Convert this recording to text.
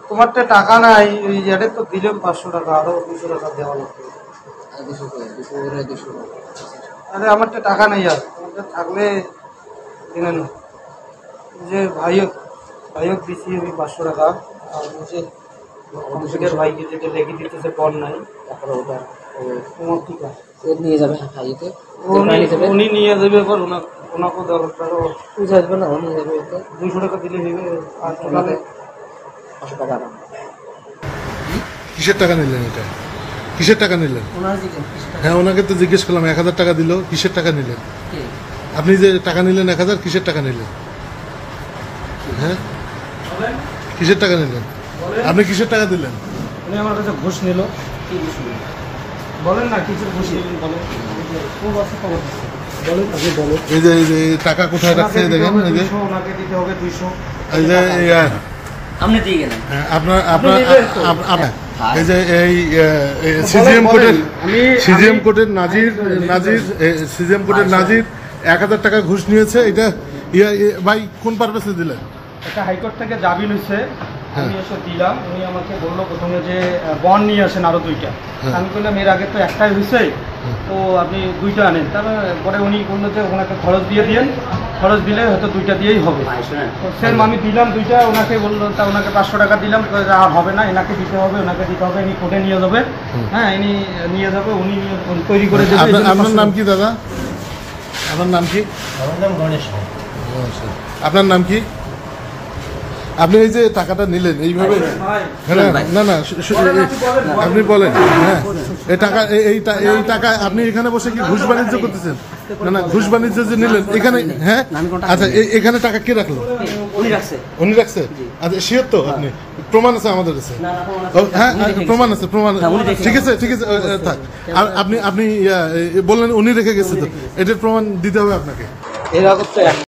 তোমারটা টাকা নাই, ওই এটা তো দিলাম 500 টাকা, আরো 200 টাকা দেওয়া লাগবে। আরে আমারটা টাকা নাই, আর তোমারটা থাকলে কিনে নাও। যে ভাইয়ক দিছি আমি 500 টাকা, আর যে কম্পিউটার ভাইকে যেটা লেগে দিতেছে পণ নাই, তারপরে ওটা তোমার ঠিক আছে নিয়ে যাবে ভাইকে, উনি নিয়ে যাবে। এবার ওনাকে দরকার বুঝে আসবে না, উনি যাবে 200 টাকা দিলে হবে। আর টোটালে 500 টাকা। কিসের টাকা নিলেন? এটা কিসের টাকা নিলেন? হ্যাঁ, ওনাকে তো জিজ্ঞেস করলাম 1000 টাকা দিল, কিসের টাকা নিলেন? আপনি যে টাকা নিলেন 1000, কিসের টাকা নিলেন? হ্যাঁ, কিসের টাকা নিলেন? আপনি কিসের টাকা দিলেন? উনি আমার কাছে ঘুষ নিল। বলেন না কিসের ঘুষ বলেন। এই যে টাকা কোথায় রাখছে দেখেন, এই যে ওনাকে দিতে হবে 200। এই যে আপনি দিয়ে গেলেন আপনার এই যে এই সিজিএম কোর্টের নাজির 1000 টাকা ঘুষ নিয়েছে। এটা ভাই কোন পারপাসে দিলেন? একটা হাইকোর্ট থেকে জামিন হয়েছে, আমি এসে দিলাম। উনি আমাকে বললো প্রথমে যে বন্ড নিয়ে আসেন আরো 2টা। আমি বললাম এর আগে তো একটাই হয়েছে, তো আপনি 2টা আনেন। তারপরে উনি বললো যে ওনাকে খরচ দিয়ে দিয়েন, খরচ দিলে হয়তো 2টা দিয়েই হবে। সেম আমি দিলাম 2টা, ওনাকে বললো, তা ওনাকে 500 টাকা দিলাম। আর হবে না, এনাকে দিতে হবে, ওনাকে দিতে হবে, ইনি কোর্টে নিয়ে যাবে। হ্যাঁ, ইনি নিয়ে যাবে, উনি তৈরি করে দেবে। আপনার নাম কি দাদা? আপনার নাম কি? আমার নাম গণেশ। আপনার নাম কি? আপনি এই যে টাকাটা নিলেন এইভাবে, না না আপনি বলেন। হ্যাঁ, এই টাকা আপনি এখানে বসে কি ঘুষ বাণিজ্য করতেছেন? না, ঘুষ বাণিজ্য যে নিলেন এখানে। হ্যাঁ, আচ্ছা, এখানে টাকা কে রাখলো? উনি রাখছে। আচ্ছা, শিওর তো? আপনি প্রমাণ আছে আমাদের কাছে? হ্যাঁ, প্রমাণ আছে, প্রমাণ। ঠিক আছে, ঠিক আছে, থাক। আপনি বললেন উনি রেখে গেছে, তো এটার প্রমাণ দিতে হবে আপনাকে। এরকম তো